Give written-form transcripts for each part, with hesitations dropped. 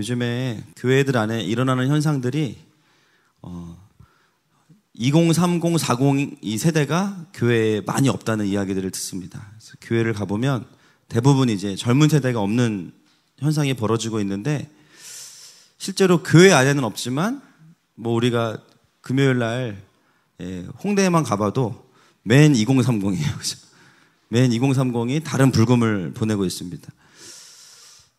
요즘에 교회들 안에 일어나는 현상들이 20, 30, 40 이 세대가 교회에 많이 없다는 이야기들을 듣습니다. 그래서 교회를 가보면 대부분 이제 젊은 세대가 없는 현상이 벌어지고 있는데, 실제로 교회 안에는 없지만 뭐 우리가 금요일 날 홍대에만 가봐도 맨 2030이에요. 맨 2030이 다른 불금을 보내고 있습니다.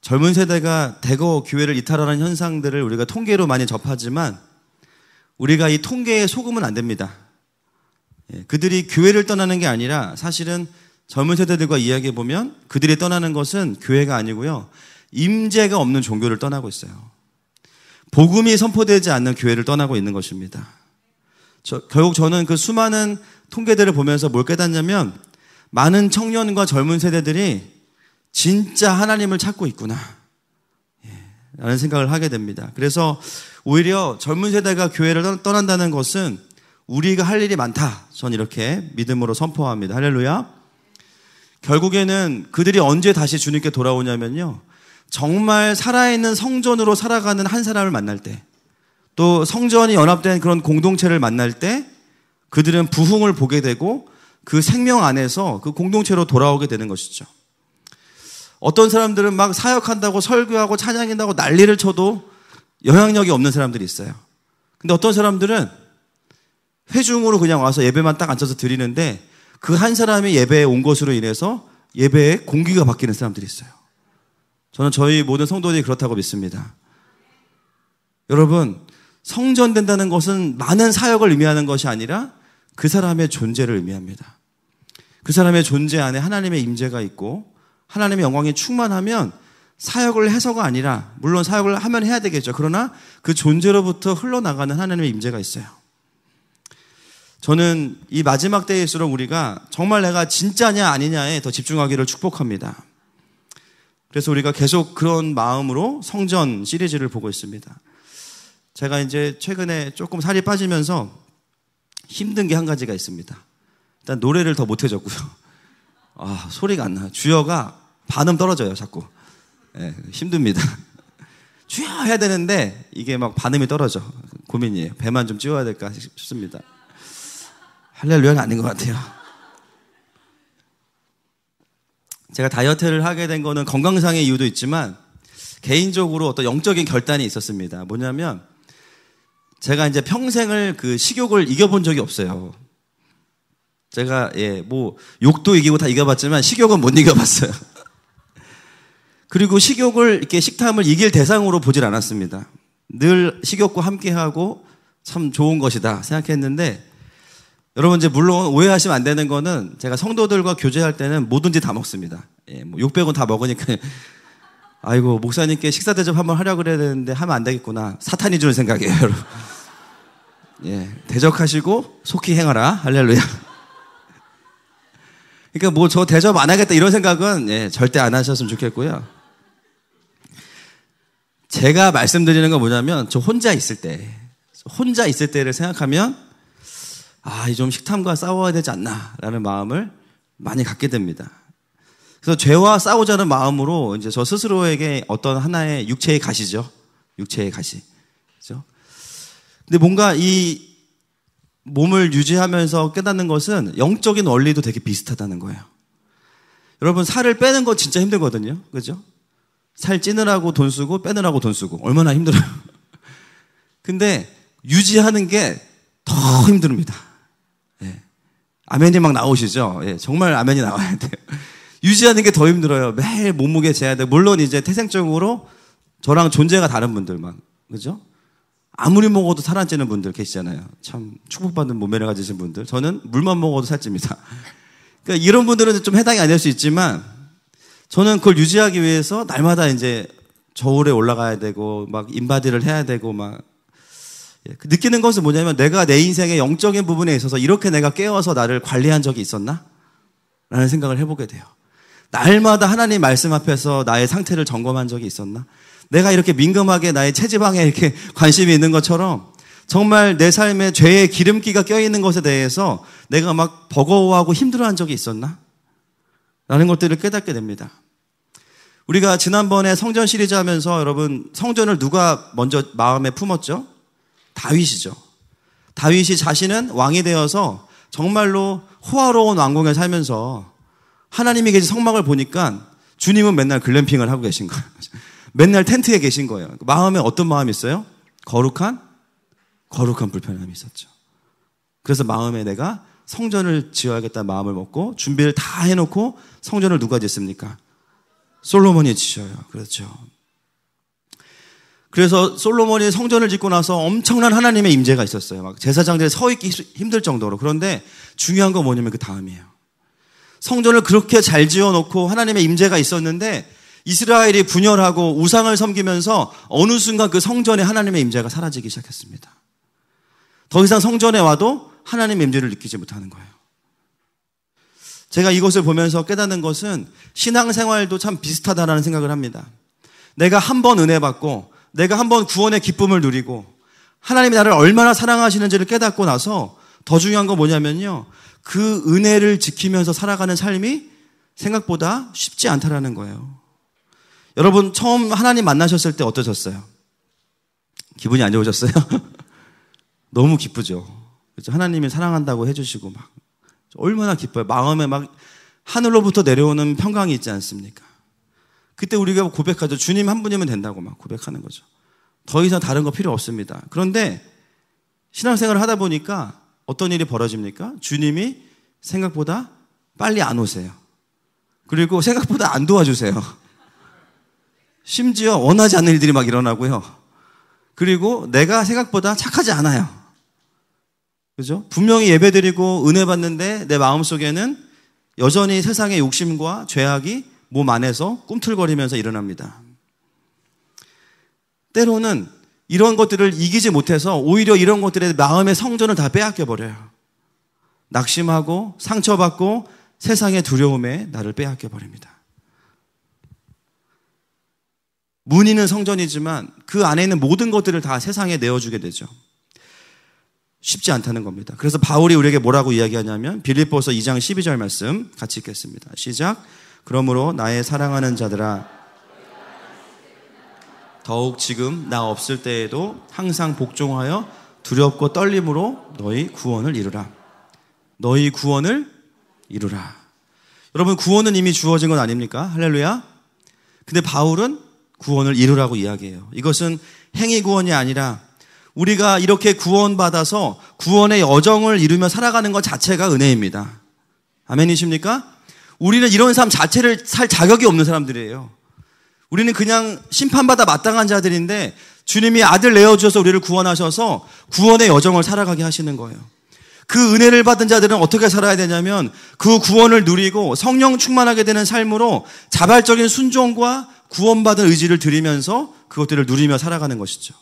젊은 세대가 대거 교회를 이탈하는 현상들을 우리가 통계로 많이 접하지만 우리가 이 통계에 속으면 안 됩니다. 그들이 교회를 떠나는 게 아니라 사실은 젊은 세대들과 이야기해 보면 그들이 떠나는 것은 교회가 아니고요, 임재가 없는 종교를 떠나고 있어요. 복음이 선포되지 않는 교회를 떠나고 있는 것입니다. 결국 저는 그 수많은 통계들을 보면서 뭘 깨닫냐면, 많은 청년과 젊은 세대들이 진짜 하나님을 찾고 있구나 라는 생각을 하게 됩니다. 그래서 오히려 젊은 세대가 교회를 떠난다는 것은 우리가 할 일이 많다, 전 이렇게 믿음으로 선포합니다. 할렐루야. 결국에는 그들이 언제 다시 주님께 돌아오냐면요, 정말 살아있는 성전으로 살아가는 한 사람을 만날 때, 또 성전이 연합된 그런 공동체를 만날 때 그들은 부흥을 보게 되고 그 생명 안에서 그 공동체로 돌아오게 되는 것이죠. 어떤 사람들은 막 사역한다고 설교하고 찬양한다고 난리를 쳐도 영향력이 없는 사람들이 있어요. 근데 어떤 사람들은 회중으로 그냥 와서 예배만 딱 앉아서 드리는데 그 한 사람이 예배에 온 것으로 인해서 예배의 공기가 바뀌는 사람들이 있어요. 저는 저희 모든 성도들이 그렇다고 믿습니다. 여러분, 성전된다는 것은 많은 사역을 의미하는 것이 아니라 그 사람의 존재를 의미합니다. 그 사람의 존재 안에 하나님의 임재가 있고 하나님의 영광이 충만하면 사역을 해서가 아니라, 물론 사역을 하면 해야 되겠죠. 그러나 그 존재로부터 흘러나가는 하나님의 임재가 있어요. 저는 이 마지막 때일수록 우리가 정말 내가 진짜냐 아니냐에 더 집중하기를 축복합니다. 그래서 우리가 계속 그런 마음으로 성전 시리즈를 보고 있습니다. 제가 이제 최근에 조금 살이 빠지면서 힘든 게 한 가지가 있습니다. 일단 노래를 더 못해졌고요. 소리가 안 나요. 주여가 반음 떨어져요, 자꾸. 힘듭니다. 주여 해야 되는데 이게 막 반음이 떨어져. 고민이에요. 배만 좀 찌워야 될까 싶습니다. 할렐루야는 아닌 것 같아요. 제가 다이어트를 하게 된 거는 건강상의 이유도 있지만 개인적으로 어떤 영적인 결단이 있었습니다. 뭐냐면 제가 이제 평생을 그 식욕을 이겨본 적이 없어요. 제가 뭐 욕도 이기고 다 이겨봤지만 식욕은 못 이겨봤어요. 그리고 식욕을 이렇게 식탐을 이길 대상으로 보질 않았습니다. 늘 식욕과 함께하고 참 좋은 것이다 생각했는데, 여러분 이제 물론 오해하시면 안 되는 거는 제가 성도들과 교제할 때는 뭐든지 다 먹습니다. 뭐 600원 다 먹으니까 아이고 목사님께 식사 대접 한번 하려고 그래야 되는데 하면 안 되겠구나. 사탄이 주는 생각이에요, 여러분. 대적하시고 속히 행하라. 할렐루야. 그러니까 뭐 저 대접 안 하겠다 이런 생각은 절대 안 하셨으면 좋겠고요. 제가 말씀드리는 건 뭐냐면, 저 혼자 있을 때를 생각하면 이 좀 식탐과 싸워야 되지 않나라는 마음을 많이 갖게 됩니다. 그래서 죄와 싸우자는 마음으로 이제 저 스스로에게 어떤 하나의 육체의 가시죠. 육체의 가시. 그죠? 근데 뭔가 이 몸을 유지하면서 깨닫는 것은 영적인 원리도 되게 비슷하다는 거예요. 여러분, 살을 빼는 거 진짜 힘들거든요. 그죠? 살 찌느라고 돈 쓰고 빼느라고 돈 쓰고 얼마나 힘들어요. 근데 유지하는 게 더 힘듭니다. 아멘이 막 나오시죠? 정말 아멘이 나와야 돼요. 유지하는 게 더 힘들어요. 매일 몸무게 재야 돼요. 물론 이제 태생적으로 저랑 존재가 다른 분들 막, 그죠? 아무리 먹어도 살 안 찌는 분들 계시잖아요. 참 축복받은 몸매를 가지신 분들. 저는 물만 먹어도 살찝니다. 그러니까 이런 분들은 좀 해당이 안 될 수 있지만, 저는 그걸 유지하기 위해서 날마다 이제 저울에 올라가야 되고 막 인바디를 해야 되고 막, 느끼는 것은 뭐냐면, 내가 내 인생의 영적인 부분에 있어서 이렇게 내가 깨워서 나를 관리한 적이 있었나? 라는 생각을 해보게 돼요. 날마다 하나님 말씀 앞에서 나의 상태를 점검한 적이 있었나? 내가 이렇게 민감하게 나의 체지방에 이렇게 관심이 있는 것처럼 정말 내 삶에 죄의 기름기가 껴있는 것에 대해서 내가 막 버거워하고 힘들어한 적이 있었나? 라는 것들을 깨닫게 됩니다. 우리가 지난번에 성전 시리즈 하면서 여러분 성전을 누가 먼저 마음에 품었죠? 다윗이죠. 다윗이 자신은 왕이 되어서 정말로 호화로운 왕궁에 살면서 하나님이 계신 성막을 보니까 주님은 맨날 글램핑을 하고 계신 거예요. 맨날 텐트에 계신 거예요. 마음에 어떤 마음이 있어요? 거룩한 불편함이 있었죠. 그래서 마음에 내가 성전을 지어야겠다는 마음을 먹고 준비를 다 해놓고 성전을 누가 짓습니까? 솔로몬이 지어요. 그렇죠. 그래서 솔로몬이 성전을 짓고 나서 엄청난 하나님의 임재가 있었어요. 막 제사장들이 서 있기 힘들 정도로. 그런데 중요한 건 뭐냐면 그 다음이에요. 성전을 그렇게 잘 지어놓고 하나님의 임재가 있었는데 이스라엘이 분열하고 우상을 섬기면서 어느 순간 그 성전에 하나님의 임재가 사라지기 시작했습니다. 더 이상 성전에 와도 하나님의 임재를 느끼지 못하는 거예요. 제가 이것을 보면서 깨닫는 것은 신앙생활도 참 비슷하다라는 생각을 합니다. 내가 한 번 은혜 받고 내가 한 번 구원의 기쁨을 누리고 하나님이 나를 얼마나 사랑하시는지를 깨닫고 나서 더 중요한 건 뭐냐면요. 그 은혜를 지키면서 살아가는 삶이 생각보다 쉽지 않다라는 거예요. 여러분 처음 하나님 만나셨을 때 어떠셨어요? 기분이 안 좋으셨어요? 너무 기쁘죠. 그렇죠? 하나님이 사랑한다고 해주시고 막 얼마나 기뻐요. 마음에 막 하늘로부터 내려오는 평강이 있지 않습니까? 그때 우리가 고백하죠. 주님 한 분이면 된다고 막 고백하는 거죠. 더 이상 다른 거 필요 없습니다. 그런데 신앙생활을 하다 보니까 어떤 일이 벌어집니까? 주님이 생각보다 빨리 안 오세요. 그리고 생각보다 안 도와주세요. 심지어 원하지 않는 일들이 막 일어나고요. 그리고 내가 생각보다 착하지 않아요. 그죠? 분명히 예배드리고 은혜 받는데 내 마음속에는 여전히 세상의 욕심과 죄악이 몸 안에서 꿈틀거리면서 일어납니다. 때로는 이런 것들을 이기지 못해서 오히려 이런 것들에 마음의 성전을 다 빼앗겨 버려요. 낙심하고 상처받고 세상의 두려움에 나를 빼앗겨 버립니다. 문이는 성전이지만 그 안에 있는 모든 것들을 다 세상에 내어주게 되죠. 쉽지 않다는 겁니다. 그래서 바울이 우리에게 뭐라고 이야기하냐면 빌립보서 2장 12절 말씀 같이 읽겠습니다. 시작. 그러므로 나의 사랑하는 자들아 더욱 지금 나 없을 때에도 항상 복종하여 두렵고 떨림으로 너희 구원을 이루라. 너희 구원을 이루라. 여러분 구원은 이미 주어진 건 아닙니까? 할렐루야. 근데 바울은 구원을 이루라고 이야기해요. 이것은 행위 구원이 아니라 우리가 이렇게 구원받아서 구원의 여정을 이루며 살아가는 것 자체가 은혜입니다. 아멘이십니까? 우리는 이런 삶 자체를 살 자격이 없는 사람들이에요. 우리는 그냥 심판받아 마땅한 자들인데 주님이 아들 내어주셔서 우리를 구원하셔서 구원의 여정을 살아가게 하시는 거예요. 그 은혜를 받은 자들은 어떻게 살아야 되냐면 그 구원을 누리고 성령 충만하게 되는 삶으로 자발적인 순종과 구원받은 의지를 드리면서 그것들을 누리며 살아가는 것이죠.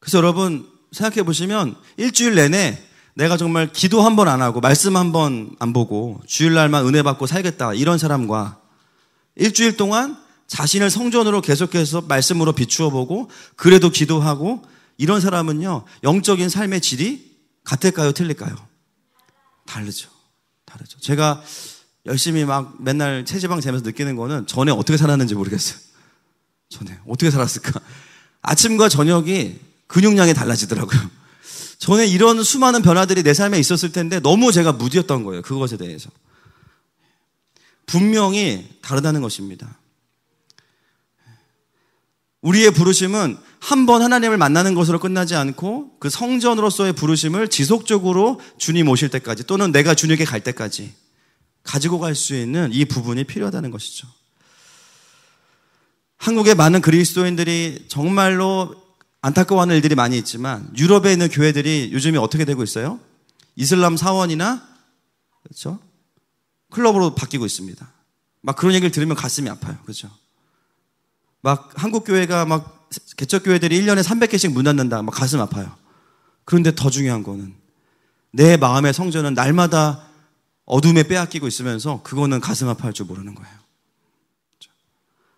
그래서 여러분 생각해 보시면 일주일 내내 내가 정말 기도 한 번 안 하고 말씀 한 번 안 보고 주일날만 은혜 받고 살겠다 이런 사람과 일주일 동안 자신을 성전으로 계속해서 말씀으로 비추어 보고 그래도 기도하고 이런 사람은요 영적인 삶의 질이 같을까요 틀릴까요? 다르죠. 제가 열심히 막 맨날 체지방 재면서 느끼는 거는 전에 어떻게 살았는지 모르겠어요. 전에 어떻게 살았을까? 아침과 저녁이 근육량이 달라지더라고요. 전에 이런 수많은 변화들이 내 삶에 있었을 텐데 너무 제가 무디였던 거예요. 그것에 대해서. 분명히 다르다는 것입니다. 우리의 부르심은 한 번 하나님을 만나는 것으로 끝나지 않고 그 성전으로서의 부르심을 지속적으로 주님 오실 때까지 또는 내가 주님께 갈 때까지 가지고 갈 수 있는 이 부분이 필요하다는 것이죠. 한국의 많은 그리스도인들이 정말로 안타까워하는 일들이 많이 있지만 유럽에 있는 교회들이 요즘에 어떻게 되고 있어요? 이슬람 사원이나 그렇죠? 클럽으로 바뀌고 있습니다. 막 그런 얘기를 들으면 가슴이 아파요. 그렇죠? 막 한국 교회가 막 개척 교회들이 1년에 300개씩 문 닫는다. 막 가슴 아파요. 그런데 더 중요한 거는 내 마음의 성전은 날마다 어둠에 빼앗기고 있으면서 그거는 가슴 아파할 줄 모르는 거예요. 그렇죠?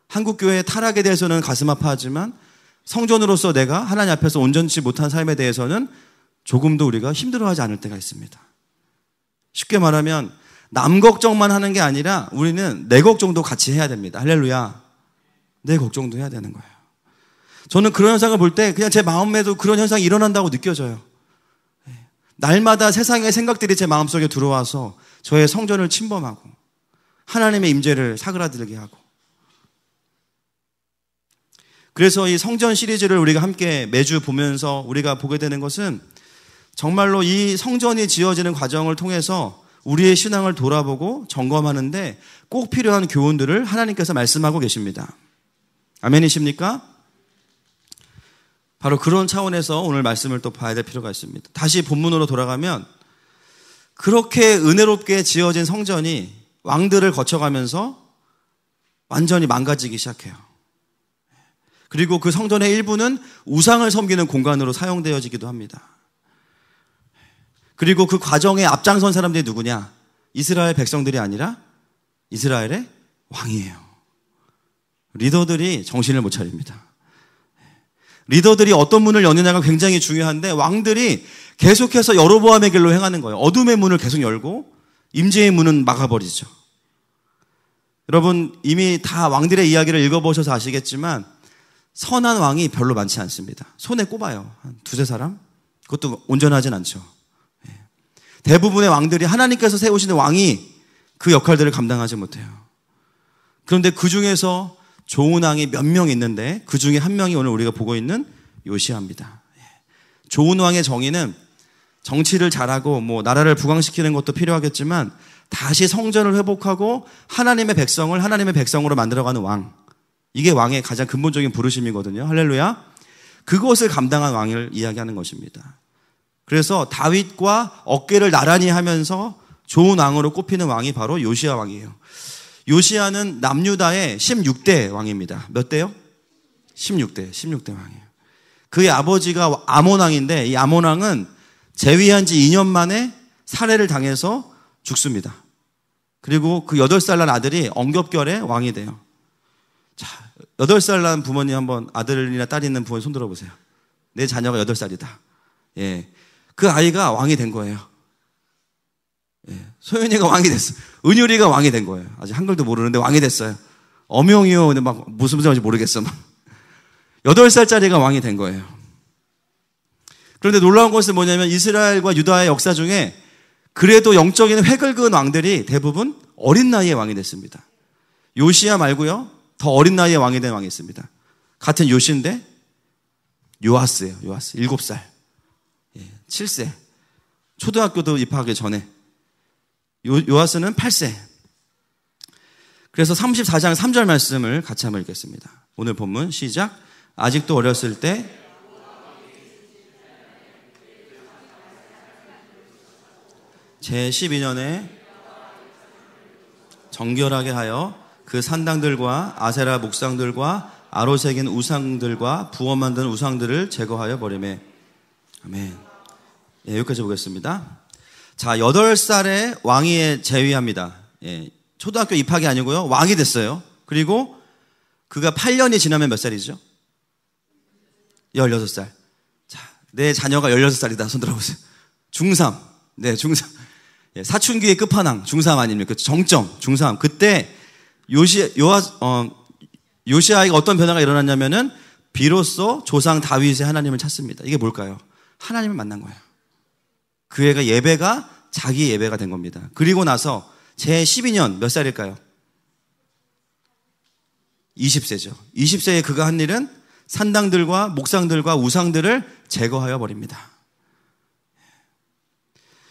한국 교회의 타락에 대해서는 가슴 아파하지만 성전으로서 내가 하나님 앞에서 온전치 못한 삶에 대해서는 조금도 우리가 힘들어하지 않을 때가 있습니다. 쉽게 말하면 남 걱정만 하는 게 아니라 우리는 내 걱정도 같이 해야 됩니다. 할렐루야. 내 걱정도 해야 되는 거예요. 저는 그런 현상을 볼 때 그냥 제 마음에도 그런 현상이 일어난다고 느껴져요. 날마다 세상의 생각들이 제 마음속에 들어와서 저의 성전을 침범하고 하나님의 임재를 사그라들게 하고, 그래서 이 성전 시리즈를 우리가 함께 매주 보면서 우리가 보게 되는 것은 정말로 이 성전이 지어지는 과정을 통해서 우리의 신앙을 돌아보고 점검하는데 꼭 필요한 교훈들을 하나님께서 말씀하고 계십니다. 아멘이십니까? 바로 그런 차원에서 오늘 말씀을 또 봐야 될 필요가 있습니다. 다시 본문으로 돌아가면 그렇게 은혜롭게 지어진 성전이 왕들을 거쳐가면서 완전히 망가지기 시작해요. 그리고 그 성전의 일부는 우상을 섬기는 공간으로 사용되어지기도 합니다. 그리고 그 과정에 앞장선 사람들이 누구냐? 이스라엘 백성들이 아니라 이스라엘의 왕이에요. 리더들이 정신을 못 차립니다. 리더들이 어떤 문을 여느냐가 굉장히 중요한데 왕들이 계속해서 여로보암의 길로 행하는 거예요. 어둠의 문을 계속 열고 임재의 문은 막아버리죠. 여러분 이미 다 왕들의 이야기를 읽어보셔서 아시겠지만 선한 왕이 별로 많지 않습니다. 손에 꼽아요. 한 두세 사람? 그것도 온전하진 않죠. 대부분의 왕들이 하나님께서 세우시는 왕이 그 역할들을 감당하지 못해요. 그런데 그 중에서 좋은 왕이 몇 명 있는데 그 중에 한 명이 오늘 우리가 보고 있는 요시야입니다. 좋은 왕의 정의는 정치를 잘하고 나라를 부강시키는 것도 필요하겠지만 다시 성전을 회복하고 하나님의 백성을 하나님의 백성으로 만들어가는 왕, 이게 왕의 가장 근본적인 부르심이거든요. 할렐루야. 그것을 감당한 왕을 이야기하는 것입니다. 그래서 다윗과 어깨를 나란히 하면서 좋은 왕으로 꼽히는 왕이 바로 요시야 왕이에요. 요시야는 남유다의 16대 왕입니다. 몇 대요? 16대 왕이에요. 그의 아버지가 아몬 왕인데 이 아몬 왕은 재위한 지 2년 만에 살해를 당해서 죽습니다. 그리고 그 8살 난 아들이 엉겹결에 왕이 돼요. 자, 8살 난 부모님 한번 아들이나 딸이 있는 부모님 손 들어보세요. 내 자녀가 8살이다. 예. 그 아이가 왕이 된 거예요. 예. 소연이가 왕이 됐어. 은율이가 왕이 된 거예요. 아직 한글도 모르는데 왕이 됐어요. 엄영이요. 근데 막 무슨 소리인지 모르겠어. 8살짜리가 왕이 된 거예요. 그런데 놀라운 것은 뭐냐면 이스라엘과 유다의 역사 중에 그래도 영적인 획을 그은 왕들이 대부분 어린 나이에 왕이 됐습니다. 요시야 말고요. 더 어린 나이에 왕이 된 왕이 있습니다. 같은 요시인데 요아스예요. 요아스. 7살. 7세. 초등학교도 입학하기 전에. 요아스는 8세. 그래서 34장 3절 말씀을 같이 한번 읽겠습니다. 오늘 본문 시작. 아직도 어렸을 때 제12년에 정결하게 하여 그 산당들과 아세라 목상들과 아로색인 우상들과 부어 만든 우상들을 제거하여 버리매. 아멘. 예, 여기까지 보겠습니다. 자, 8살에 왕위에 재위합니다. 예, 초등학교 입학이 아니고요. 왕이 됐어요. 그리고 그가 8년이 지나면 몇 살이죠? 16살. 자, 내 자녀가 16살이다. 손 들어보세요. 중3. 네, 중3. 예, 사춘기의 끝판왕. 중3 아닙니까? 정점. 중3. 그때 요시아에게 어떤 변화가 일어났냐면은 비로소 조상 다윗의 하나님을 찾습니다. 이게 뭘까요? 하나님을 만난 거예요. 그 애가 예배가 자기 예배가 된 겁니다. 그리고 나서 제12년 몇 살일까요? 20세죠. 20세에 그가 한 일은 산당들과 목상들과 우상들을 제거하여 버립니다.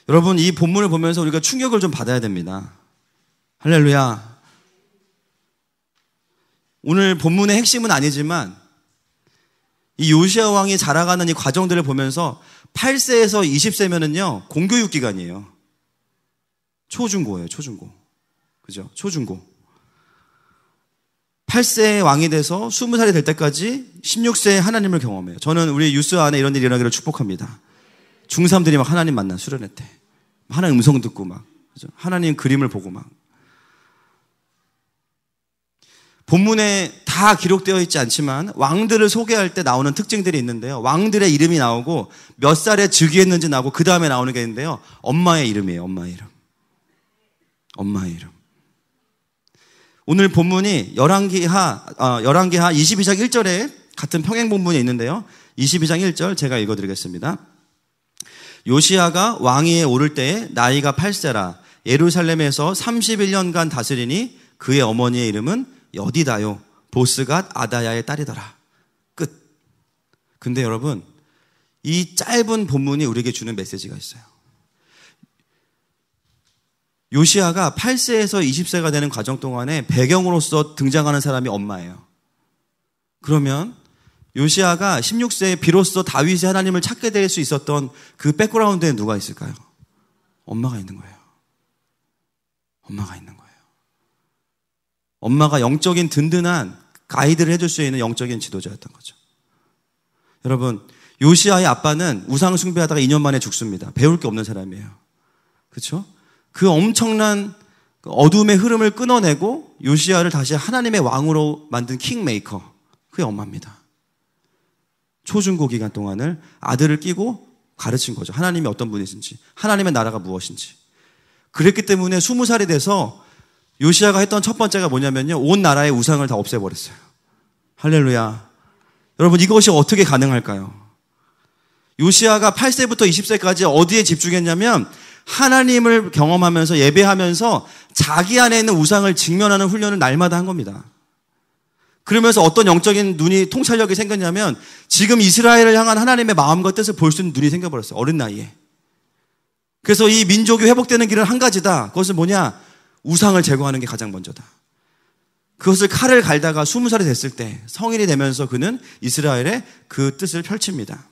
여러분, 이 본문을 보면서 우리가 충격을 좀 받아야 됩니다. 할렐루야. 오늘 본문의 핵심은 아니지만 이 요시야 왕이 자라가는 이 과정들을 보면서 8세에서 20세면은요, 공교육 기간이에요. 초중고예요, 초중고. 그죠? 초중고. 8세에 왕이 돼서 20살이 될 때까지 16세에 하나님을 경험해요. 저는 우리 유스 안에 이런 일이 일어나기를 축복합니다. 중3들이 막 하나님 만나 수련회 때. 하나님 음성 듣고 막. 그죠? 하나님 그림을 보고 막. 본문에 다 기록되어 있지 않지만 왕들을 소개할 때 나오는 특징들이 있는데요. 왕들의 이름이 나오고 몇 살에 즉위했는지 나오고 그 다음에 나오는 게 있는데요. 엄마의 이름이에요. 엄마의 이름. 엄마의 이름. 오늘 본문이 열왕기하 22장 1절에 같은 평행 본문이 있는데요. 22장 1절 제가 읽어드리겠습니다. 요시야가 왕위에 오를 때에 나이가 8세라 예루살렘에서 31년간 다스리니 그의 어머니의 이름은 여디다요 보스갓 아다야의 딸이더라. 끝. 근데 여러분, 이 짧은 본문이 우리에게 주는 메시지가 있어요. 요시야가 8세에서 20세가 되는 과정 동안에 배경으로서 등장하는 사람이 엄마예요. 그러면 요시야가 16세에 비로소 다윗이 하나님을 찾게 될 수 있었던 그 백그라운드에 누가 있을까요? 엄마가 있는 거예요. 엄마가 있는 거예요. 엄마가 영적인 든든한 가이드를 해줄 수 있는 영적인 지도자였던 거죠. 여러분, 요시야의 아빠는 우상 숭배하다가 2년 만에 죽습니다. 배울 게 없는 사람이에요. 그렇죠? 그 엄청난 어둠의 흐름을 끊어내고 요시야를 다시 하나님의 왕으로 만든 킹메이커, 그게 엄마입니다. 초중고 기간 동안을 아들을 끼고 가르친 거죠. 하나님이 어떤 분이신지, 하나님의 나라가 무엇인지. 그랬기 때문에 20살이 돼서 요시야가 했던 첫 번째가 뭐냐면요, 온 나라의 우상을 다 없애버렸어요. 할렐루야. 여러분, 이것이 어떻게 가능할까요? 요시야가 8세부터 20세까지 어디에 집중했냐면 하나님을 경험하면서 예배하면서 자기 안에 있는 우상을 직면하는 훈련을 날마다 한 겁니다. 그러면서 어떤 영적인 눈이 통찰력이 생겼냐면 지금 이스라엘을 향한 하나님의 마음과 뜻을 볼 수 있는 눈이 생겨버렸어요. 어린 나이에. 그래서 이 민족이 회복되는 길은 한 가지다. 그것은 뭐냐? 우상을 제거하는 게 가장 먼저다. 그것을 칼을 갈다가 20살이 됐을 때 성인이 되면서 그는 이스라엘의 그 뜻을 펼칩니다.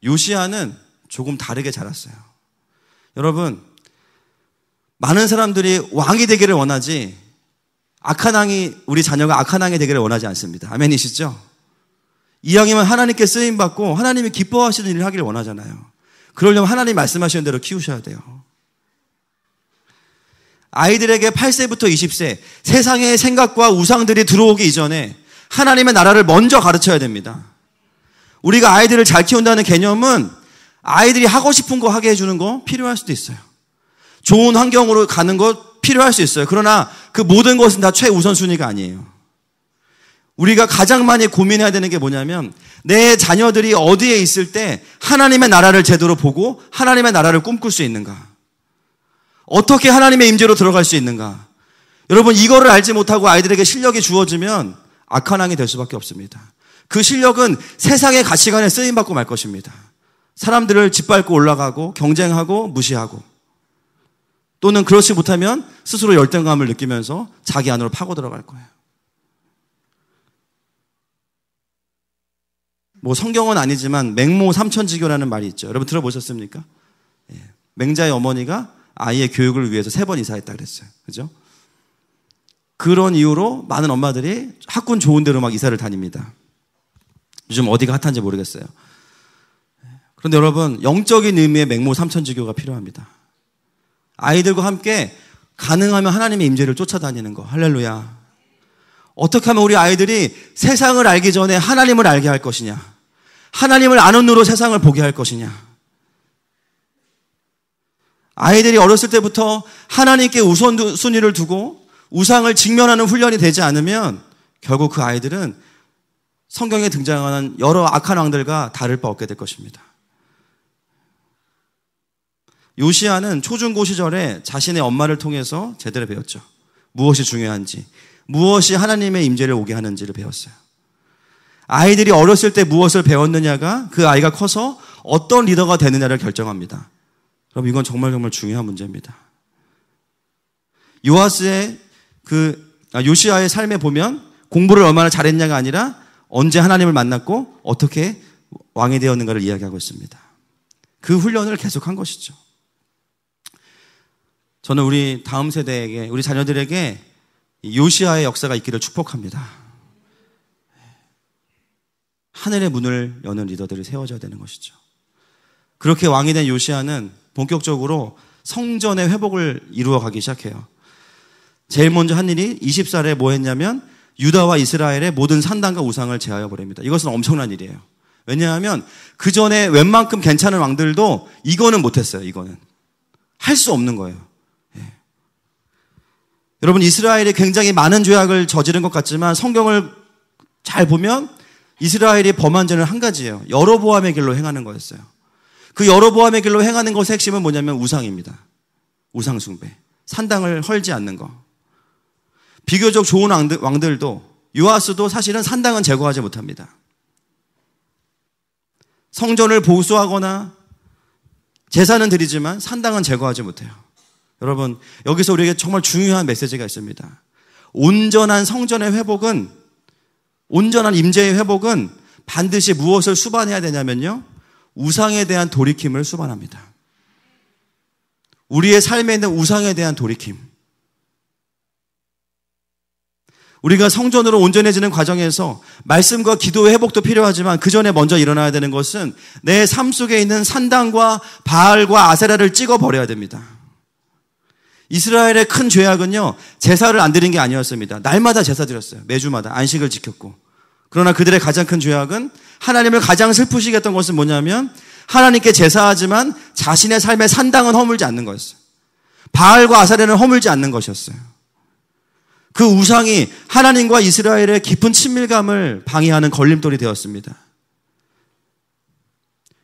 요시야는 조금 다르게 자랐어요. 여러분, 많은 사람들이 왕이 되기를 원하지 악한 왕이, 우리 자녀가 악한 왕이 되기를 원하지 않습니다. 아멘이시죠? 이왕이면 하나님께 쓰임받고 하나님이 기뻐하시는 일을 하기를 원하잖아요. 그러려면 하나님 말씀하시는 대로 키우셔야 돼요. 아이들에게 8세부터 20세 세상의 생각과 우상들이 들어오기 이전에 하나님의 나라를 먼저 가르쳐야 됩니다. 우리가 아이들을 잘 키운다는 개념은 아이들이 하고 싶은 거 하게 해주는 거 필요할 수도 있어요. 좋은 환경으로 가는 거 필요할 수 있어요. 그러나 그 모든 것은 다 최우선순위가 아니에요. 우리가 가장 많이 고민해야 되는 게 뭐냐면 내 자녀들이 어디에 있을 때 하나님의 나라를 제대로 보고 하나님의 나라를 꿈꿀 수 있는가? 어떻게 하나님의 임재로 들어갈 수 있는가? 여러분, 이거를 알지 못하고 아이들에게 실력이 주어지면 악한 왕이 될 수밖에 없습니다. 그 실력은 세상의 가치관에 쓰임받고 말 것입니다. 사람들을 짓밟고 올라가고 경쟁하고 무시하고, 또는 그렇지 못하면 스스로 열등감을 느끼면서 자기 안으로 파고 들어갈 거예요. 뭐 성경은 아니지만 맹모 삼천지교라는 말이 있죠. 여러분 들어보셨습니까? 예. 맹자의 어머니가 아이의 교육을 위해서 3번 이사했다 그랬어요. 그죠? 그런 이유로 많은 엄마들이 학군 좋은 데로 막 이사를 다닙니다. 요즘 어디가 핫한지 모르겠어요. 그런데 여러분, 영적인 의미의 맹모 삼천지교가 필요합니다. 아이들과 함께 가능하면 하나님의 임재를 쫓아다니는 거. 할렐루야. 어떻게 하면 우리 아이들이 세상을 알기 전에 하나님을 알게 할 것이냐, 하나님을 아는 눈으로 세상을 보게 할 것이냐. 아이들이 어렸을 때부터 하나님께 우선순위를 두고 우상을 직면하는 훈련이 되지 않으면 결국 그 아이들은 성경에 등장하는 여러 악한 왕들과 다를 바 없게 될 것입니다. 요시야는 초중고 시절에 자신의 엄마를 통해서 제대로 배웠죠. 무엇이 중요한지, 무엇이 하나님의 임재를 오게 하는지를 배웠어요. 아이들이 어렸을 때 무엇을 배웠느냐가 그 아이가 커서 어떤 리더가 되느냐를 결정합니다. 그럼 이건 정말 중요한 문제입니다. 요시야의 삶에 보면 공부를 얼마나 잘했냐가 아니라 언제 하나님을 만났고 어떻게 왕이 되었는가를 이야기하고 있습니다. 그 훈련을 계속한 것이죠. 저는 우리 다음 세대에게, 우리 자녀들에게 요시야의 역사가 있기를 축복합니다. 하늘의 문을 여는 리더들이 세워져야 되는 것이죠. 그렇게 왕이 된 요시야는 본격적으로 성전의 회복을 이루어가기 시작해요. 제일 먼저 한 일이 20살에 뭐 했냐면 유다와 이스라엘의 모든 산당과 우상을 제하여 버립니다. 이것은 엄청난 일이에요. 왜냐하면 그 전에 웬만큼 괜찮은 왕들도 이거는 못했어요. 이거는 할 수 없는 거예요. 여러분, 이스라엘이 굉장히 많은 죄악을 저지른 것 같지만 성경을 잘 보면 이스라엘이 범한 죄는 한 가지예요. 여로보암의 길로 행하는 거였어요. 그 여로보암의 길로 행하는 것의 핵심은 뭐냐면 우상입니다. 우상 숭배. 산당을 헐지 않는 거. 비교적 좋은 왕들도, 요아스도 사실은 산당은 제거하지 못합니다. 성전을 보수하거나 제사는 드리지만 산당은 제거하지 못해요. 여러분, 여기서 우리에게 정말 중요한 메시지가 있습니다. 온전한 성전의 회복은, 온전한 임재의 회복은 반드시 무엇을 수반해야 되냐면요, 우상에 대한 돌이킴을 수반합니다. 우리의 삶에 있는 우상에 대한 돌이킴. 우리가 성전으로 온전해지는 과정에서 말씀과 기도의 회복도 필요하지만 그 전에 먼저 일어나야 되는 것은 내 삶 속에 있는 산당과 바알과 아세라를 찍어버려야 됩니다. 이스라엘의 큰 죄악은요, 제사를 안 드린 게 아니었습니다. 날마다 제사 드렸어요. 매주마다 안식을 지켰고. 그러나 그들의 가장 큰 죄악은, 하나님을 가장 슬프시게 했던 것은 뭐냐면 하나님께 제사하지만 자신의 삶의 산당은 허물지 않는 거였어요. 바알과 아세라는 허물지 않는 것이었어요. 그 우상이 하나님과 이스라엘의 깊은 친밀감을 방해하는 걸림돌이 되었습니다.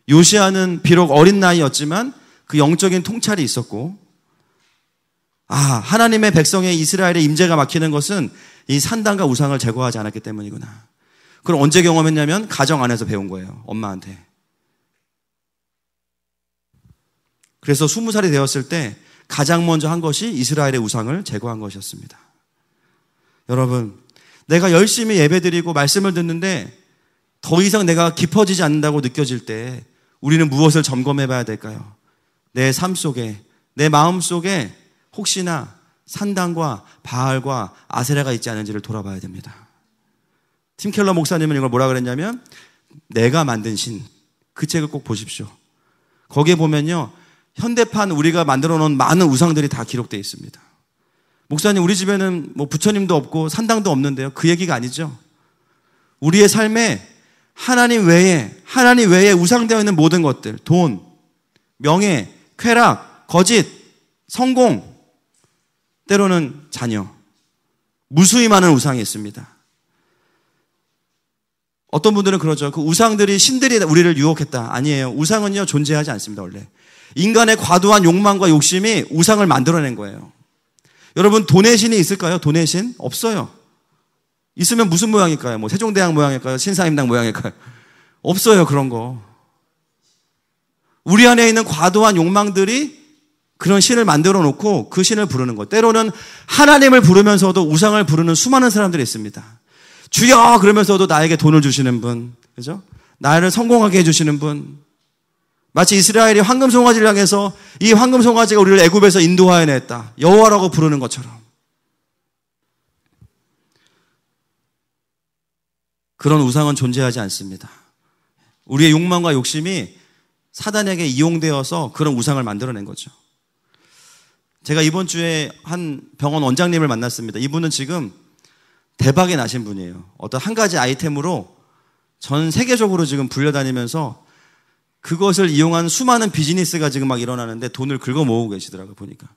요시아는 비록 어린 나이였지만 그 영적인 통찰이 있었고, 하나님의 백성의 이스라엘의 임재가 막히는 것은 이 산당과 우상을 제거하지 않았기 때문이구나. 그걸 언제 경험했냐면 가정 안에서 배운 거예요. 엄마한테. 그래서 20살이 되었을 때 가장 먼저 한 것이 이스라엘의 우상을 제거한 것이었습니다. 여러분, 내가 열심히 예배드리고 말씀을 듣는데 더 이상 내가 깊어지지 않는다고 느껴질 때 우리는 무엇을 점검해 봐야 될까요? 내 삶 속에, 내 마음 속에 혹시나 산당과 바알과 아세라가 있지 않은지를 돌아봐야 됩니다. 팀 켈러 목사님은 이걸 뭐라 그랬냐면, 내가 만든 신, 그 책을 꼭 보십시오. 거기에 보면요, 현대판 우리가 만들어 놓은 많은 우상들이 다 기록되어 있습니다. 목사님, 우리 집에는 뭐 부처님도 없고 산당도 없는데요. 그 얘기가 아니죠. 우리의 삶에 하나님 외에 우상되어 있는 모든 것들, 돈, 명예, 쾌락, 거짓, 성공, 때로는 자녀, 무수히 많은 우상이 있습니다. 어떤 분들은 그러죠. 그 우상들이, 신들이 우리를 유혹했다. 아니에요. 우상은요, 존재하지 않습니다, 원래. 인간의 과도한 욕망과 욕심이 우상을 만들어낸 거예요. 여러분, 돈의 신이 있을까요? 돈의 신? 없어요. 있으면 무슨 모양일까요? 뭐 세종대왕 모양일까요? 신사임당 모양일까요? 없어요, 그런 거. 우리 안에 있는 과도한 욕망들이 그런 신을 만들어 놓고 그 신을 부르는 것. 때로는 하나님을 부르면서도 우상을 부르는 수많은 사람들이 있습니다. 주여! 그러면서도 나에게 돈을 주시는 분, 그죠? 나를 성공하게 해주시는 분. 마치 이스라엘이 황금 송아지를 향해서 이 황금 송아지가 우리를 애굽에서 인도하여냈다, 여호와라고 부르는 것처럼. 그런 우상은 존재하지 않습니다. 우리의 욕망과 욕심이 사단에게 이용되어서 그런 우상을 만들어낸 거죠. 제가 이번 주에 한 병원 원장님을 만났습니다. 이분은 지금 대박이 나신 분이에요. 어떤 한 가지 아이템으로 전 세계적으로 지금 불려다니면서 그것을 이용한 수많은 비즈니스가 지금 막 일어나는데 돈을 긁어 모으고 계시더라고요, 보니까.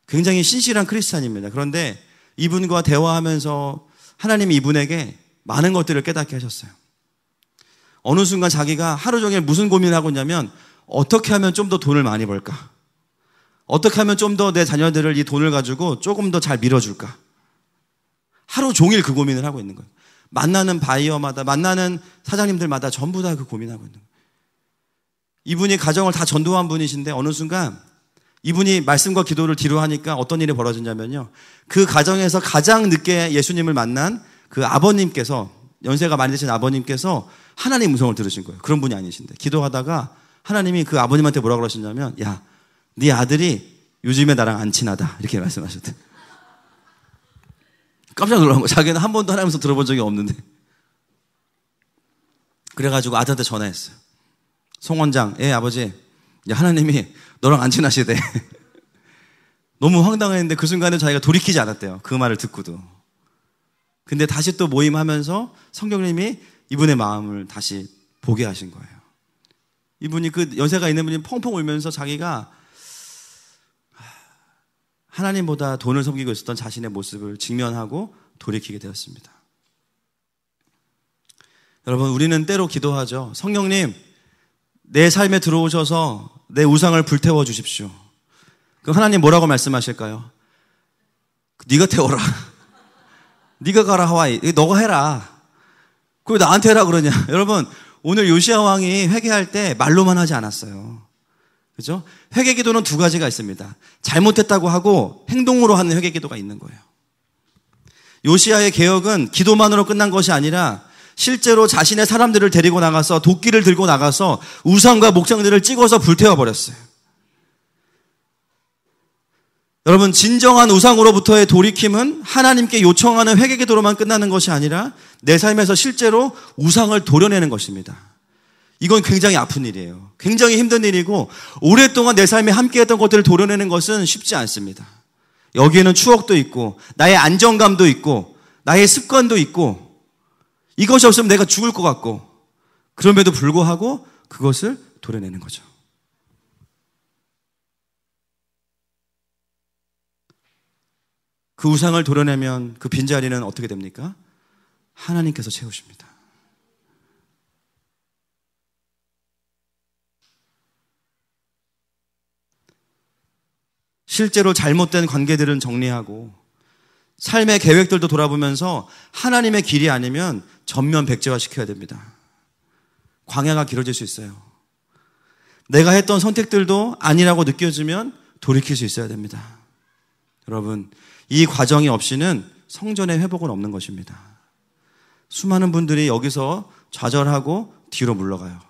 굉장히 신실한 크리스찬입니다. 그런데 이분과 대화하면서 하나님이 이분에게 많은 것들을 깨닫게 하셨어요. 어느 순간 자기가 하루 종일 무슨 고민을 하고 있냐면, 어떻게 하면 좀 더 돈을 많이 벌까? 어떻게 하면 좀 더 내 자녀들을 이 돈을 가지고 조금 더 잘 밀어줄까? 하루 종일 그 고민을 하고 있는 거예요. 만나는 바이어마다, 만나는 사장님들마다 전부 다 그 고민하고 있는 거예요. 이분이 가정을 다 전도한 분이신데 어느 순간 이분이 말씀과 기도를 뒤로 하니까 어떤 일이 벌어졌냐면요, 그 가정에서 가장 늦게 예수님을 만난 그 아버님께서, 연세가 많이 드신 아버님께서 하나님 음성을 들으신 거예요. 그런 분이 아니신데 기도하다가 하나님이 그 아버님한테 뭐라고 그러셨냐면, 야, 네 아들이 요즘에 나랑 안 친하다, 이렇게 말씀하셨대요. 깜짝 놀란 거예요. 자기는 한 번도 하나님 음성 들어본 적이 없는데. 그래가지고 아들한테 전화했어요. 송 원장, 아버지, 하나님이 너랑 안 친하시대. 너무 황당했는데 그 순간에 자기가 돌이키지 않았대요. 그 말을 듣고도. 근데 다시 또 모임하면서 성령님이 이분의 마음을 다시 보게 하신 거예요. 이분이, 그 연세가 있는 분이 펑펑 울면서 자기가 하나님보다 돈을 섬기고 있었던 자신의 모습을 직면하고 돌이키게 되었습니다. 여러분, 우리는 때로 기도하죠. 성령님, 내 삶에 들어오셔서 내 우상을 불태워 주십시오. 그럼 하나님 뭐라고 말씀하실까요? 네가 태워라. 네가 가라 하와이. 너가 해라. 그리고 나한테 해라 그러냐. 여러분, 오늘 요시야 왕이 회개할 때 말로만 하지 않았어요. 그죠? 회개 기도는 두 가지가 있습니다. 잘못했다고 하고 행동으로 하는 회개 기도가 있는 거예요. 요시야의 개혁은 기도만으로 끝난 것이 아니라 실제로 자신의 사람들을 데리고 나가서 도끼를 들고 나가서 우상과 목장들을 찍어서 불태워 버렸어요. 여러분, 진정한 우상으로부터의 돌이킴은 하나님께 요청하는 회개 기도로만 끝나는 것이 아니라 내 삶에서 실제로 우상을 도려내는 것입니다. 이건 굉장히 아픈 일이에요. 굉장히 힘든 일이고 오랫동안 내 삶에 함께했던 것들을 도려내는 것은 쉽지 않습니다. 여기에는 추억도 있고 나의 안정감도 있고 나의 습관도 있고 이것이 없으면 내가 죽을 것 같고 그럼에도 불구하고 그것을 도려내는 거죠. 그 우상을 도려내면 그 빈자리는 어떻게 됩니까? 하나님께서 채우십니다. 실제로 잘못된 관계들은 정리하고 삶의 계획들도 돌아보면서 하나님의 길이 아니면 전면 백제화시켜야 됩니다. 광야가 길어질 수 있어요. 내가 했던 선택들도 아니라고 느껴지면 돌이킬 수 있어야 됩니다. 여러분, 이 과정이 없이는 성전의 회복은 없는 것입니다. 수많은 분들이 여기서 좌절하고 뒤로 물러가요.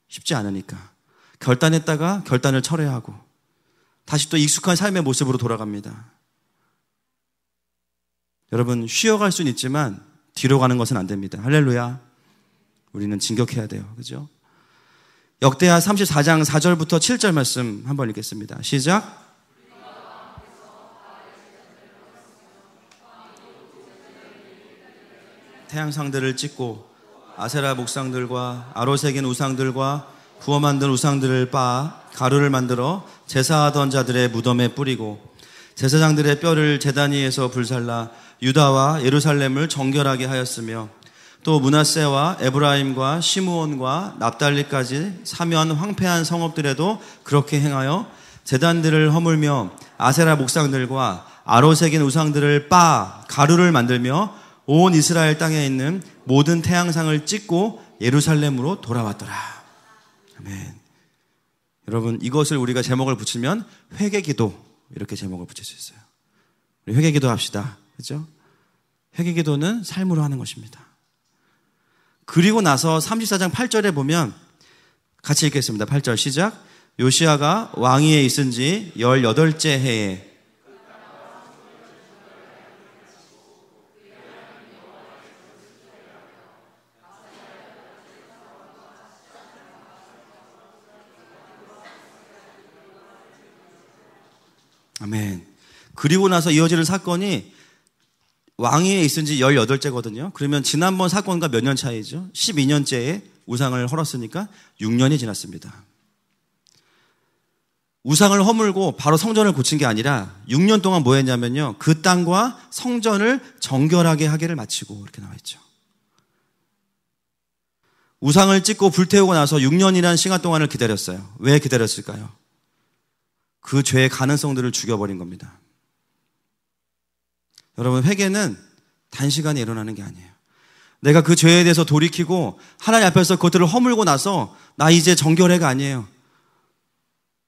쉽지 않으니까. 결단했다가 결단을 철회하고 다시 또 익숙한 삶의 모습으로 돌아갑니다. 여러분, 쉬어갈 수는 있지만 뒤로 가는 것은 안 됩니다. 할렐루야. 우리는 진격해야 돼요. 그죠? 역대하 34장 4절부터 7절 말씀 한번 읽겠습니다. 시작. 태양상들을 찍고 아세라 목상들과 아로새긴 우상들과 부어 만든 우상들을 빻아 가루를 만들어 제사하던 자들의 무덤에 뿌리고 제사장들의 뼈를 제단 위에서 불살라 유다와 예루살렘을 정결하게 하였으며 또 므낫세와 에브라임과 시므온과 납달리까지 사면 황폐한 성읍들에도 그렇게 행하여 제단들을 허물며 아세라 목상들과 아로새긴 우상들을 빻아 가루를 만들며 온 이스라엘 땅에 있는 모든 태양상을 찍고 예루살렘으로 돌아왔더라. 아멘. 여러분, 이것을 우리가 제목을 붙이면 회개기도 이렇게 제목을 붙일 수 있어요. 우리 회개기도 합시다. 그렇죠? 회개기도는 삶으로 하는 것입니다. 그리고 나서 34장 8절에 보면 같이 읽겠습니다. 8절 시작. 요시야가 왕위에 있은 지 18째 해에 아멘. 그리고 나서 이어지는 사건이 왕위에 있은 지 18째거든요. 그러면 지난번 사건과 몇 년 차이죠? 12년째에 우상을 헐었으니까 6년이 지났습니다. 우상을 허물고 바로 성전을 고친 게 아니라 6년 동안 뭐 했냐면요. 그 땅과 성전을 정결하게 하기를 마치고 이렇게 나와 있죠. 우상을 찍고 불태우고 나서 6년이라는 시간 동안을 기다렸어요. 왜 기다렸을까요? 그 죄의 가능성들을 죽여버린 겁니다. 여러분, 회개는 단시간에 일어나는 게 아니에요. 내가 그 죄에 대해서 돌이키고 하나님 앞에서 그것들을 허물고 나서 나 이제 정결해가 아니에요.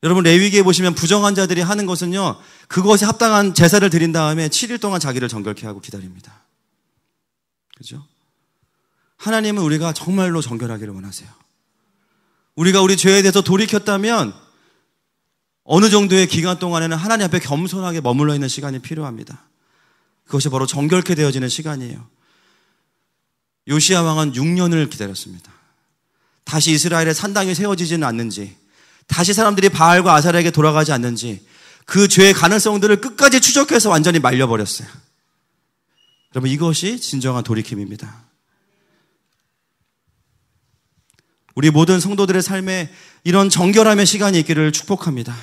여러분, 레위기에 보시면 부정한 자들이 하는 것은요, 그것에 합당한 제사를 드린 다음에 7일 동안 자기를 정결케 하고 기다립니다. 그죠? 하나님은 우리가 정말로 정결하기를 원하세요. 우리가 우리 죄에 대해서 돌이켰다면 어느 정도의 기간 동안에는 하나님 앞에 겸손하게 머물러 있는 시간이 필요합니다. 그것이 바로 정결케 되어지는 시간이에요. 요시야 왕은 6년을 기다렸습니다. 다시 이스라엘의 산당이 세워지지는 않는지, 다시 사람들이 바알과 아사라에게 돌아가지 않는지 그 죄의 가능성들을 끝까지 추적해서 완전히 말려버렸어요. 여러분, 이것이 진정한 돌이킴입니다. 우리 모든 성도들의 삶에 이런 정결함의 시간이 있기를 축복합니다.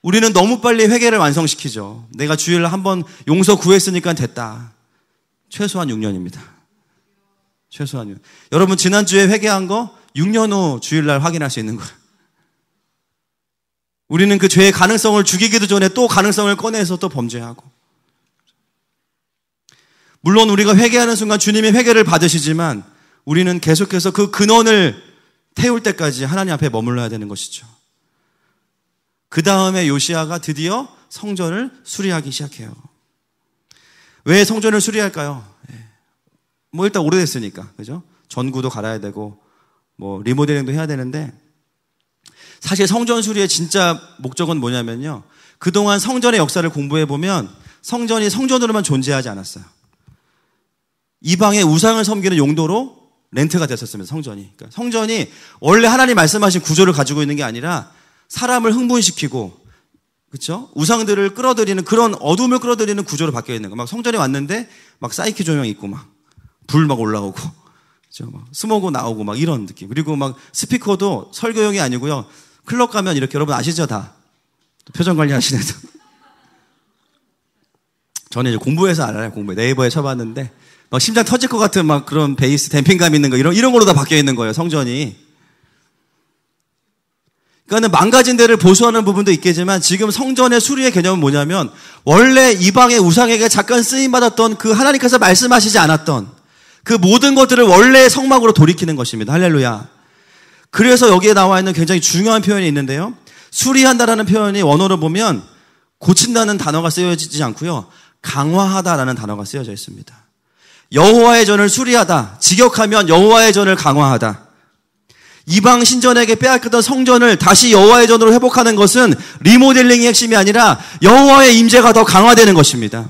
우리는 너무 빨리 회개를 완성시키죠. 내가 주일날 한번 용서 구했으니까 됐다. 최소한 6년입니다. 최소한 6년. 여러분 지난주에 회개한 거 6년 후 주일날 확인할 수 있는 거예요. 우리는 그 죄의 가능성을 죽이기도 전에 또 가능성을 꺼내서 또 범죄하고. 물론 우리가 회개하는 순간 주님이 회개를 받으시지만 우리는 계속해서 그 근원을 태울 때까지 하나님 앞에 머물러야 되는 것이죠. 그 다음에 요시야가 드디어 성전을 수리하기 시작해요. 왜 성전을 수리할까요? 뭐 일단 오래됐으니까, 그죠? 전구도 갈아야 되고 뭐 리모델링도 해야 되는데, 사실 성전 수리의 진짜 목적은 뭐냐면요, 그동안 성전의 역사를 공부해 보면 성전이 성전으로만 존재하지 않았어요. 이방의 우상을 섬기는 용도로 렌트가 됐었습니다. 성전이. 그러니까 성전이 원래 하나님 말씀하신 구조를 가지고 있는 게 아니라 사람을 흥분시키고, 그렇죠? 우상들을 끌어들이는, 그런 어둠을 끌어들이는 구조로 바뀌어 있는 거. 막 성전에 왔는데 막 사이키 조명 있고 막 불 막 올라오고, 그렇죠? 막 스모그 나오고 막 이런 느낌. 그리고 막 스피커도 설교용이 아니고요. 클럽 가면 이렇게, 여러분 아시죠 다? 표정 관리하시는 분. 저는 이제 공부해서 알아요. 공부해. 네이버에 쳐봤는데 막 심장 터질 것 같은 막 그런 베이스 댐핑감 있는 거, 이런 걸로 다 바뀌어 있는 거예요, 성전이. 그러니까는 망가진 데를 보수하는 부분도 있겠지만, 지금 성전의 수리의 개념은 뭐냐면, 원래 이방의 우상에게 잠깐 쓰임받았던 그 하나님께서 말씀하시지 않았던 그 모든 것들을 원래 성막으로 돌이키는 것입니다. 할렐루야. 그래서 여기에 나와 있는 굉장히 중요한 표현이 있는데요, 수리한다라는 표현이 원어로 보면 고친다는 단어가 쓰여지지 않고요, 강화하다라는 단어가 쓰여져 있습니다. 여호와의 전을 수리하다, 직역하면 여호와의 전을 강화하다. 이방 신전에게 빼앗겼던 성전을 다시 여호와의 전으로 회복하는 것은 리모델링이 핵심이 아니라 여호와의 임재가 더 강화되는 것입니다.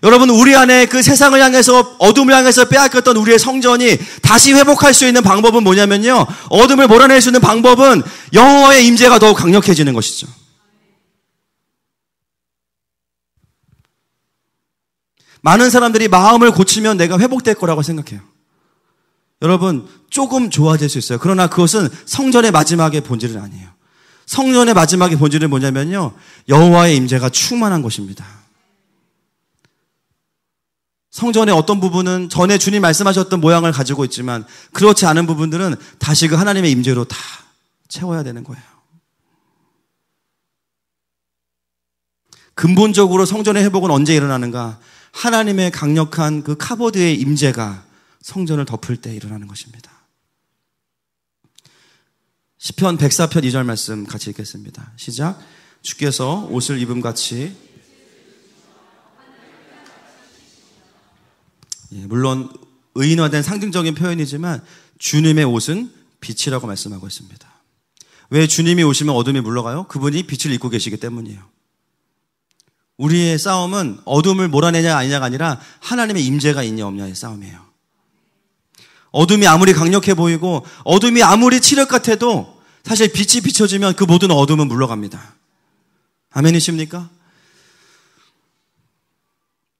여러분, 우리 안에 그 세상을 향해서, 어둠을 향해서 빼앗겼던 우리의 성전이 다시 회복할 수 있는 방법은 뭐냐면요, 어둠을 몰아낼 수 있는 방법은 여호와의 임재가 더욱 강력해지는 것이죠. 많은 사람들이 마음을 고치면 내가 회복될 거라고 생각해요. 여러분, 조금 좋아질 수 있어요. 그러나 그것은 성전의 마지막의 본질은 아니에요. 성전의 마지막의 본질은 뭐냐면요, 여호와의 임재가 충만한 것입니다. 성전의 어떤 부분은 전에 주님 말씀하셨던 모양을 가지고 있지만, 그렇지 않은 부분들은 다시 그 하나님의 임재로 다 채워야 되는 거예요. 근본적으로 성전의 회복은 언제 일어나는가? 하나님의 강력한 그 카보드의 임재가 성전을 덮을 때 일어나는 것입니다. 시편 104편 2절 말씀 같이 읽겠습니다. 시작. 주께서 옷을 입음같이, 물론 의인화된 상징적인 표현이지만 주님의 옷은 빛이라고 말씀하고 있습니다. 왜 주님이 오시면 어둠이 물러가요? 그분이 빛을 입고 계시기 때문이에요. 우리의 싸움은 어둠을 몰아내냐 아니냐가 아니라 하나님의 임재가 있냐 없냐의 싸움이에요. 어둠이 아무리 강력해 보이고 어둠이 아무리 치력 같아도 사실 빛이 비춰지면 그 모든 어둠은 물러갑니다. 아멘이십니까?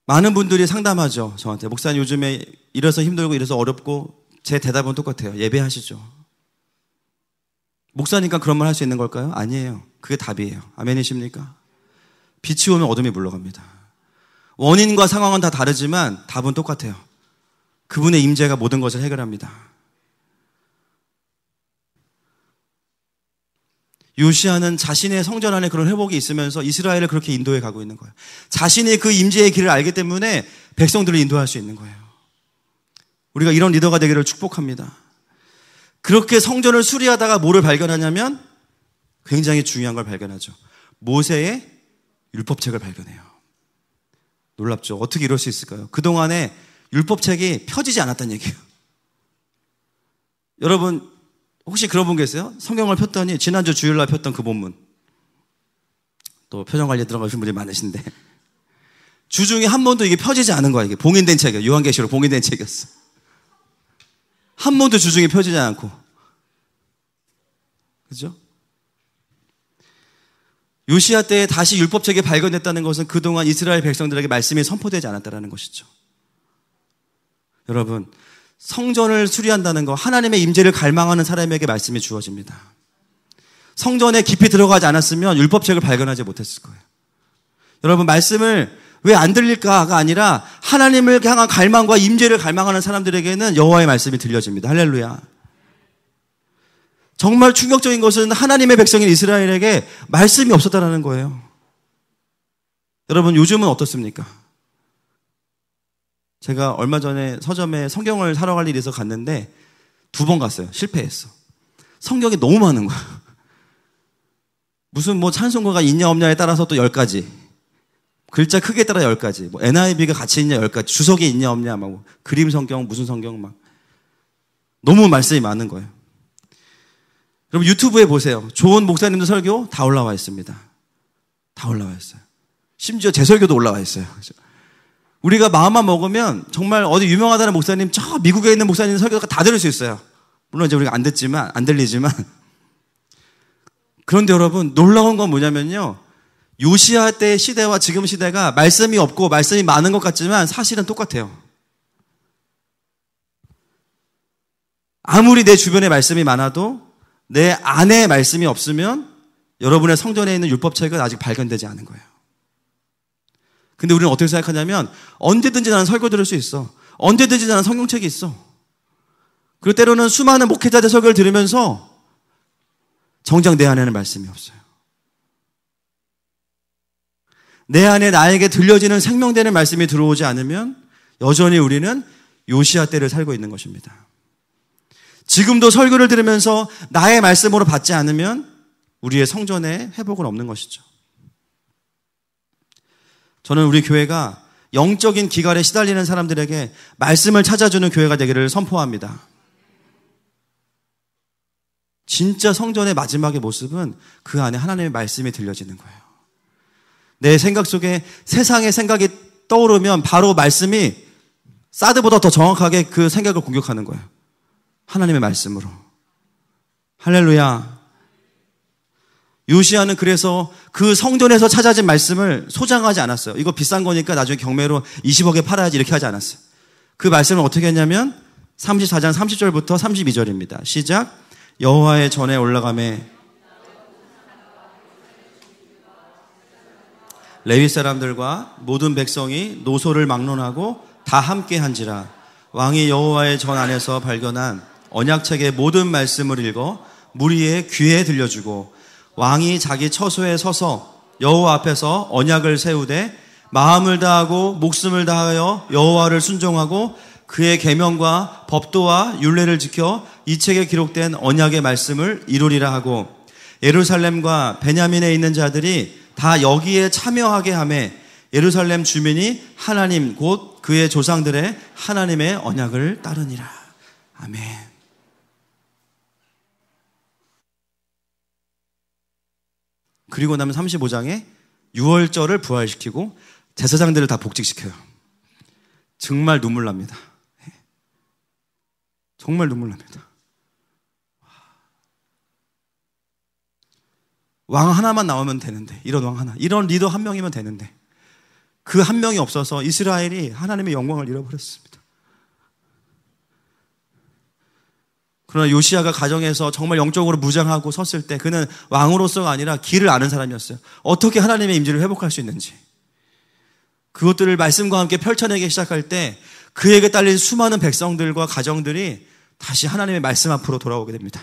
많은 분들이 상담하죠, 저한테. 목사님, 요즘에 이래서 힘들고 이래서 어렵고. 제 대답은 똑같아요. 예배하시죠. 목사니까 그런 말 할 수 있는 걸까요? 아니에요. 그게 답이에요. 아멘이십니까? 빛이 오면 어둠이 물러갑니다. 원인과 상황은 다 다르지만 답은 똑같아요. 그분의 임재가 모든 것을 해결합니다. 요시야는 자신의 성전 안에 그런 회복이 있으면서 이스라엘을 그렇게 인도해 가고 있는 거예요. 자신이 그 임재의 길을 알기 때문에 백성들을 인도할 수 있는 거예요. 우리가 이런 리더가 되기를 축복합니다. 그렇게 성전을 수리하다가 뭐를 발견하냐면 굉장히 중요한 걸 발견하죠. 모세의 율법책을 발견해요. 놀랍죠? 어떻게 이럴 수 있을까요? 그동안에 율법책이 펴지지 않았다는 얘기예요. 여러분, 혹시 그런 분 계세요? 성경을 폈더니 지난주 주일날 폈던 그 본문, 또 표정 관리에 들어가신 분들이 많으신데, 주중에 한 번도 이게 펴지지 않은 거야. 이게 봉인된 책이에요. 요한계시록 봉인된 책이었어. 한 번도 주중에 펴지지 않고. 그죠? 요시야 때에 다시 율법책이 발견됐다는 것은 그동안 이스라엘 백성들에게 말씀이 선포되지 않았다는 것이죠. 여러분, 성전을 수리한다는 거, 하나님의 임재를 갈망하는 사람에게 말씀이 주어집니다. 성전에 깊이 들어가지 않았으면 율법책을 발견하지 못했을 거예요. 여러분, 말씀을 왜 안 들릴까가 아니라 하나님을 향한 갈망과 임재를 갈망하는 사람들에게는 여호와의 말씀이 들려집니다. 할렐루야. 정말 충격적인 것은 하나님의 백성인 이스라엘에게 말씀이 없었다는 거예요. 여러분, 요즘은 어떻습니까? 제가 얼마 전에 서점에 성경을 사러 갈 일이 있어서 갔는데 2번 갔어요. 실패했어. 성경이 너무 많은 거야. 무슨 뭐 찬송가가 있냐 없냐에 따라서 또 10가지. 글자 크기에 따라 10가지. 뭐 NIV가 같이 있냐 10가지. 주석이 있냐 없냐 막 그림 성경 무슨 성경 막 너무 말씀이 많은 거예요. 여러분, 유튜브에 보세요. 좋은 목사님들 설교 다 올라와 있습니다. 다 올라와 있어요. 심지어 제 설교도 올라와 있어요. 우리가 마음만 먹으면 정말 어디 유명하다는 목사님, 저 미국에 있는 목사님 설교가 다 들을 수 있어요. 물론 이제 우리가 안 들리지만. 그런데 여러분, 놀라운 건 뭐냐면요. 요시야 때 시대와 지금 시대가 말씀이 없고 말씀이 많은 것 같지만 사실은 똑같아요. 아무리 내 주변에 말씀이 많아도 내 안에 말씀이 없으면 여러분의 성전에 있는 율법책은 아직 발견되지 않은 거예요. 근데 우리는 어떻게 생각하냐면 언제든지 나는 설교 들을 수 있어. 언제든지 나는 성경책이 있어. 그리고 때로는 수많은 목회자들 설교를 들으면서 정작 내 안에는 말씀이 없어요. 내 안에 나에게 들려지는 생명되는 말씀이 들어오지 않으면 여전히 우리는 요시야 때를 살고 있는 것입니다. 지금도 설교를 들으면서 나의 말씀으로 받지 않으면 우리의 성전에 회복은 없는 것이죠. 저는 우리 교회가 영적인 기갈에 시달리는 사람들에게 말씀을 찾아주는 교회가 되기를 선포합니다. 진짜 성전의 마지막의 모습은 그 안에 하나님의 말씀이 들려지는 거예요. 내 생각 속에 세상의 생각이 떠오르면 바로 말씀이 사드보다 더 정확하게 그 생각을 공격하는 거예요. 하나님의 말씀으로. 할렐루야. 요시야는 그래서 그 성전에서 찾아진 말씀을 소장하지 않았어요. 이거 비싼 거니까 나중에 경매로 20억에 팔아야지 이렇게 하지 않았어요. 그 말씀을 어떻게 했냐면 34장 30절부터 32절입니다. 시작. 여호와의 전에 올라가매 레위 사람들과 모든 백성이 노소를 막론하고 다 함께 한지라. 왕이 여호와의 전 안에서 발견한 언약책의 모든 말씀을 읽어 무리의 귀에 들려주고 왕이 자기 처소에 서서 여호와 앞에서 언약을 세우되 마음을 다하고 목숨을 다하여 여호와를 순종하고 그의 계명과 법도와 율례를 지켜 이 책에 기록된 언약의 말씀을 이루리라 하고 예루살렘과 베냐민에 있는 자들이 다 여기에 참여하게 하매 예루살렘 주민이 하나님 곧 그의 조상들의 하나님의 언약을 따르니라. 아멘. 그리고 나면 35장에 유월절을 부활시키고 제사장들을 다 복직시켜요. 정말 눈물 납니다. 정말 눈물 납니다. 왕 하나만 나오면 되는데, 이런 왕 하나, 이런 리더 한 명이면 되는데 그 한 명이 없어서 이스라엘이 하나님의 영광을 잃어버렸습니다. 그러나 요시야가 가정에서 정말 영적으로 무장하고 섰을 때 그는 왕으로서가 아니라 길을 아는 사람이었어요. 어떻게 하나님의 임재를 회복할 수 있는지 그것들을 말씀과 함께 펼쳐내기 시작할 때 그에게 딸린 수많은 백성들과 가정들이 다시 하나님의 말씀 앞으로 돌아오게 됩니다.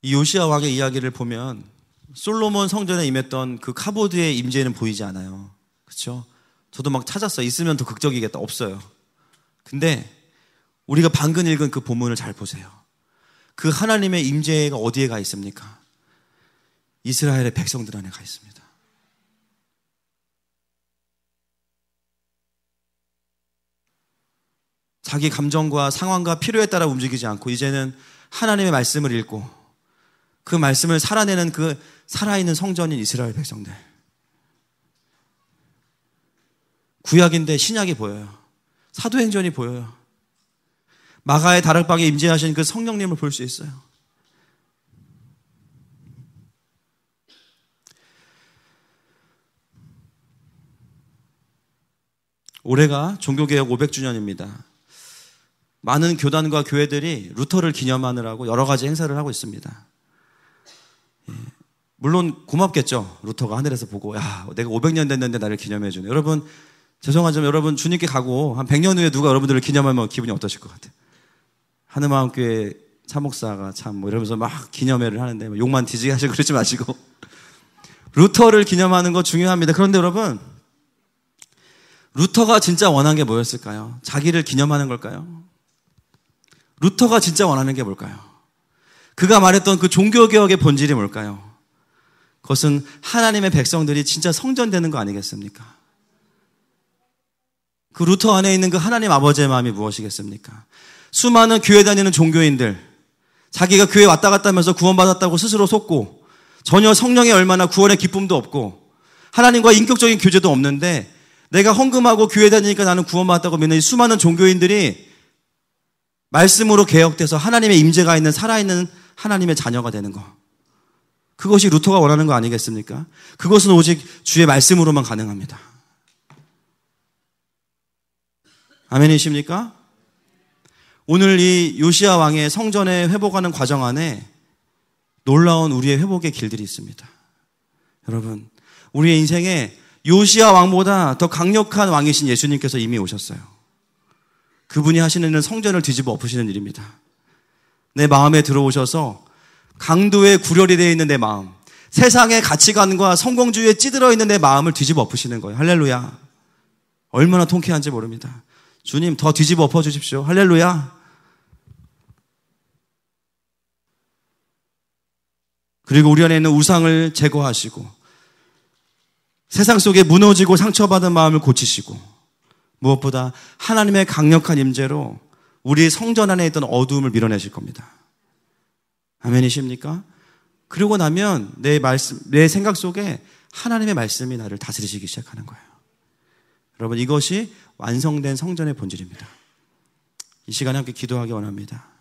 이 요시야 왕의 이야기를 보면 솔로몬 성전에 임했던 그 카보드의 임재는 보이지 않아요. 그렇죠? 저도 막 찾았어요. 있으면 더 극적이겠다. 없어요. 근데 우리가 방금 읽은 그 본문을 잘 보세요. 그 하나님의 임재가 어디에 가 있습니까? 이스라엘의 백성들 안에 가 있습니다. 자기 감정과 상황과 필요에 따라 움직이지 않고 이제는 하나님의 말씀을 읽고 그 말씀을 살아내는 그 살아있는 성전인 이스라엘 백성들. 구약인데 신약이 보여요. 사도행전이 보여요. 마가의 다락방에 임재하신 그 성령님을 볼 수 있어요. 올해가 종교개혁 500주년입니다. 많은 교단과 교회들이 루터를 기념하느라고 여러 가지 행사를 하고 있습니다. 물론 고맙겠죠. 루터가 하늘에서 보고 야, 내가 500년 됐는데 나를 기념해 주네. 여러분 죄송하지만 여러분 주님께 가고 한 100년 후에 누가 여러분들을 기념하면 기분이 어떠실 것 같아요? 하늘마음교회 차목사가 참 뭐 이러면서 막 기념회를 하는데 뭐 욕만 뒤지게 하시고 그러지 마시고 루터를 기념하는 거 중요합니다. 그런데 여러분 루터가 진짜 원한 게 뭐였을까요? 자기를 기념하는 걸까요? 루터가 진짜 원하는 게 뭘까요? 그가 말했던 그 종교개혁의 본질이 뭘까요? 그것은 하나님의 백성들이 진짜 성전되는 거 아니겠습니까? 그 루터 안에 있는 그 하나님 아버지의 마음이 무엇이겠습니까? 수많은 교회 다니는 종교인들, 자기가 교회 왔다 갔다 하면서 구원받았다고 스스로 속고 전혀 성령의 얼마나 구원의 기쁨도 없고 하나님과 인격적인 교제도 없는데 내가 헌금하고 교회 다니니까 나는 구원받았다고 믿는 이 수많은 종교인들이 말씀으로 개혁돼서 하나님의 임재가 있는 살아있는 하나님의 자녀가 되는 거. 그것이 루터가 원하는 거 아니겠습니까? 그것은 오직 주의 말씀으로만 가능합니다. 아멘이십니까? 오늘 이 요시야 왕의 성전에 회복하는 과정 안에 놀라운 우리의 회복의 길들이 있습니다. 여러분, 우리의 인생에 요시야 왕보다 더 강력한 왕이신 예수님께서 이미 오셨어요. 그분이 하시는 일은 성전을 뒤집어 엎으시는 일입니다. 내 마음에 들어오셔서 강도의 구렬이 되어 있는 내 마음, 세상의 가치관과 성공주의에 찌들어 있는 내 마음을 뒤집어 엎으시는 거예요. 할렐루야. 얼마나 통쾌한지 모릅니다. 주님 더 뒤집어 엎어주십시오. 할렐루야. 그리고 우리 안에 있는 우상을 제거하시고 세상 속에 무너지고 상처받은 마음을 고치시고 무엇보다 하나님의 강력한 임재로 우리 성전 안에 있던 어두움을 밀어내실 겁니다. 아멘이십니까? 그러고 나면 내 생각 속에 하나님의 말씀이 나를 다스리시기 시작하는 거예요. 여러분, 이것이 완성된 성전의 본질입니다. 이 시간에 함께 기도하기 원합니다.